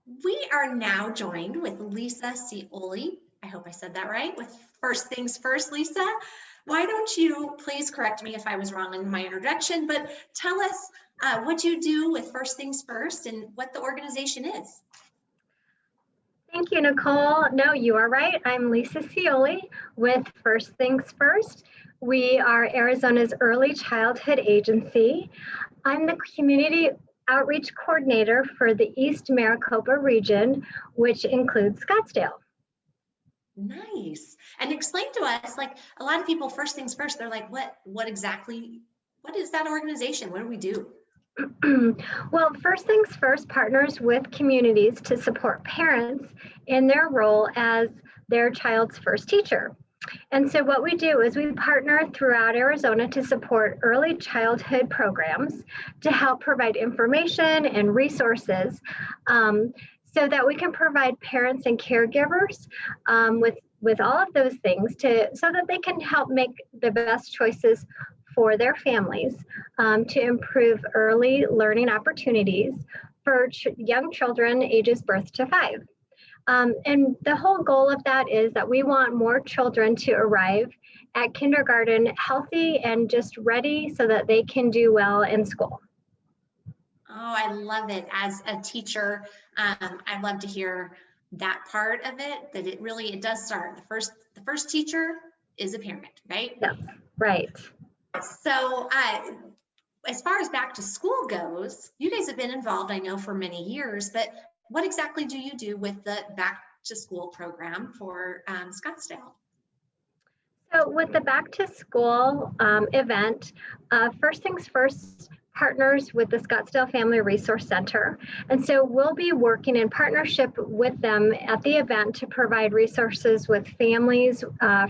We are now joined with Lisa Ciolli. I hope I said that right. With First Things First, Lisa, why don't you please correct me if I was wrong in my introduction, but tell us what you do with First Things First and what the organization is. Thank you, Nicole. No, you are right. I'm Lisa Ciolli with First Things First. We are Arizona's early childhood agency. I'm the community outreach coordinator for the East Maricopa region, which includes Scottsdale. Nice. And explain to us, like a lot of people, First Things First, they're like, what exactly, what is that organization? What do we do? Well, First Things First partners with communities to support parents in their role as their child's first teacher. And so what we do is we partner throughout Arizona to support early childhood programs to help provide information and resources so that we can provide parents and caregivers with all of those things so that they can help make the best choices for their families to improve early learning opportunities for young children ages birth to 5. And the whole goal of that is that we want more children to arrive at kindergarten healthy and just ready so that they can do well in school. Oh, I love it. As a teacher, I love to hear that part of it, that it does start. The first teacher is a parent, right? Yes, right. So as far as back to school goes, you guys have been involved, I know, for many years, but what exactly do you do with the back to school program for Scottsdale? So with the back to school event, First Things First partners with the Scottsdale Family Resource Center. And so we'll be working in partnership with them at the event to provide resources with families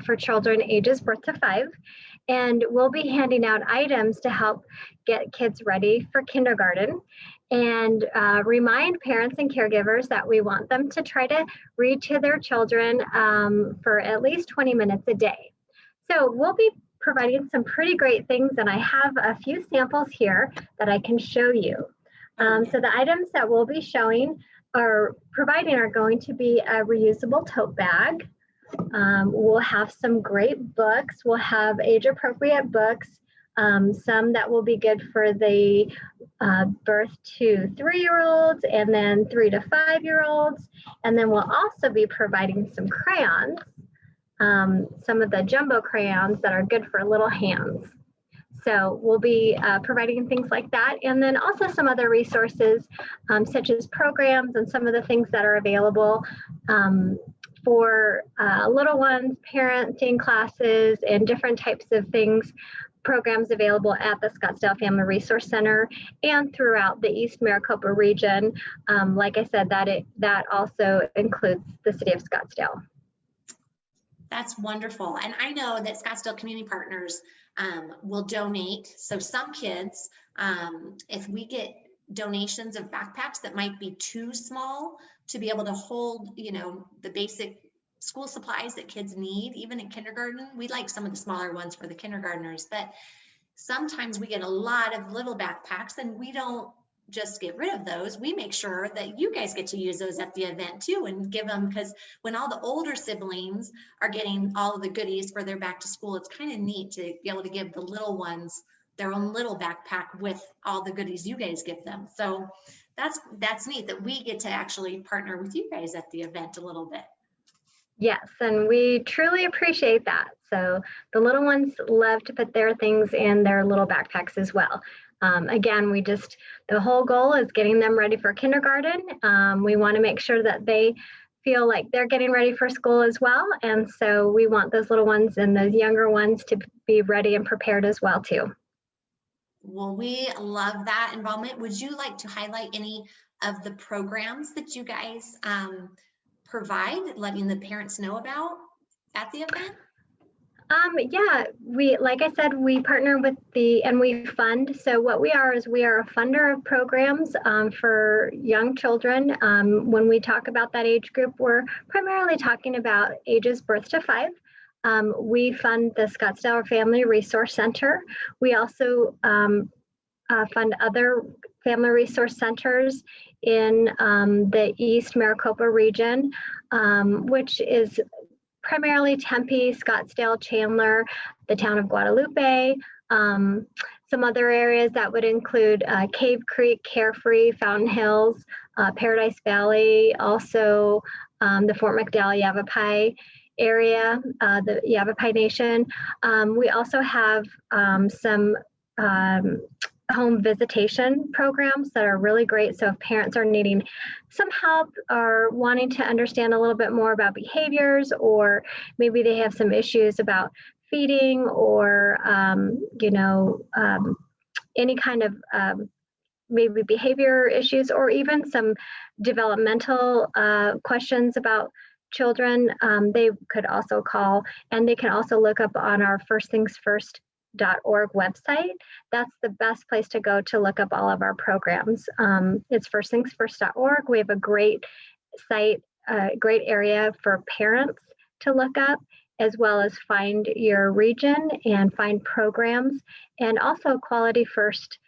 for children ages birth to 5. And we'll be handing out items to help get kids ready for kindergarten and remind parents and caregivers that we want them to try to read to their children for at least 20 minutes a day. So we'll be providing some pretty great things, and I have a few samples here that I can show you. So the items that we'll be providing are going to be a reusable tote bag. We'll have some great books. We'll have age-appropriate books, some that will be good for the birth to 3-year-olds and then 3 to 5-year-olds. And then we'll also be providing some crayons, some of the jumbo crayons that are good for little hands. So we'll be providing things like that. And then also some other resources such as programs and some of the things that are available for little ones, parenting classes, and different types of things, programs available at the Scottsdale Family Resource Center and throughout the East Maricopa region. Like I said, that also includes the city of Scottsdale. That's wonderful. And I know that Scottsdale Community Partners will donate. So some kids, if we get donations of backpacks that might be too small to be able to hold, the basic school supplies that kids need, even in kindergarten, we like some of the smaller ones for the kindergartners, but sometimes we get a lot of little backpacks and we don't just get rid of those. We make sure that you guys get to use those at the event too and give them, because when all the older siblings are getting all of the goodies for their back to school, it's kind of neat to be able to give the little ones their own little backpack with all the goodies you guys give them. So that's neat that we get to actually partner with you guys at the event a little bit. Yes, and we truly appreciate that. So the little ones love to put their things in their little backpacks as well. Again, the whole goal is getting them ready for kindergarten. We want to make sure that they feel like they're getting ready for school as well. And so we want those little ones and those younger ones to be ready and prepared as well too. Well, we love that involvement. Would you like to highlight any of the programs that you guys provide, letting the parents know about at the event? Yeah, like I said, we partner with and we fund. So what we are is we are a funder of programs for young children. When we talk about that age group, we're primarily talking about ages birth to 5. We fund the Scottsdale Family Resource Center. We also fund other family resource centers in the East Maricopa region, which is primarily Tempe, Scottsdale, Chandler, the town of Guadalupe, some other areas that would include Cave Creek, Carefree, Fountain Hills, Paradise Valley, also the Fort McDowell Yavapai area, the Yavapai Nation. We also have some home visitation programs that are really great. So if parents are needing some help or wanting to understand a little bit more about behaviors, or maybe they have some issues about feeding or, any kind of maybe behavior issues, or even some developmental questions about children, they could also call, and they can also look up on our firstThingsFirst.org website. That's the best place to go to look up all of our programs. It's firstThingsFirst.org. We have a great site, a great area for parents to look up, as well as find your region and find programs, and also Quality First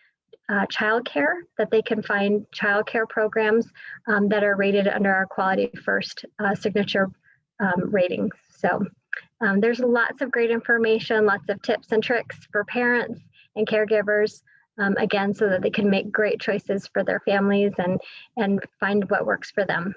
childcare, that they can find childcare programs that are rated under our Quality First signature ratings. So there's lots of great information, lots of tips and tricks for parents and caregivers, again, so that they can make great choices for their families and find what works for them.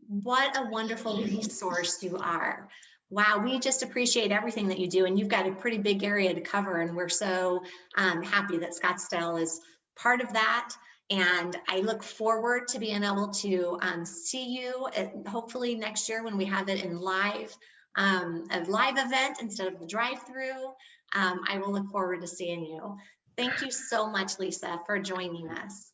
What a wonderful resource you are. Wow, we just appreciate everything that you do, and you've got a pretty big area to cover, and we're so happy that Scottsdale is part of that. And I look forward to being able to see you hopefully next year when we have it in a live event instead of the drive-through. I will look forward to seeing you. Thank you so much, Lisa, for joining us.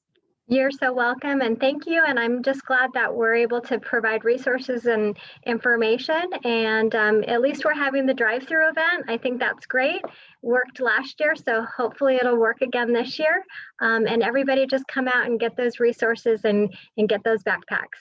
You're so welcome, and thank you. And I'm just glad that we're able to provide resources and information. And at least we're having the drive-through event. I think that's great. Worked last year, so hopefully it'll work again this year. And everybody just come out and get those resources and get those backpacks.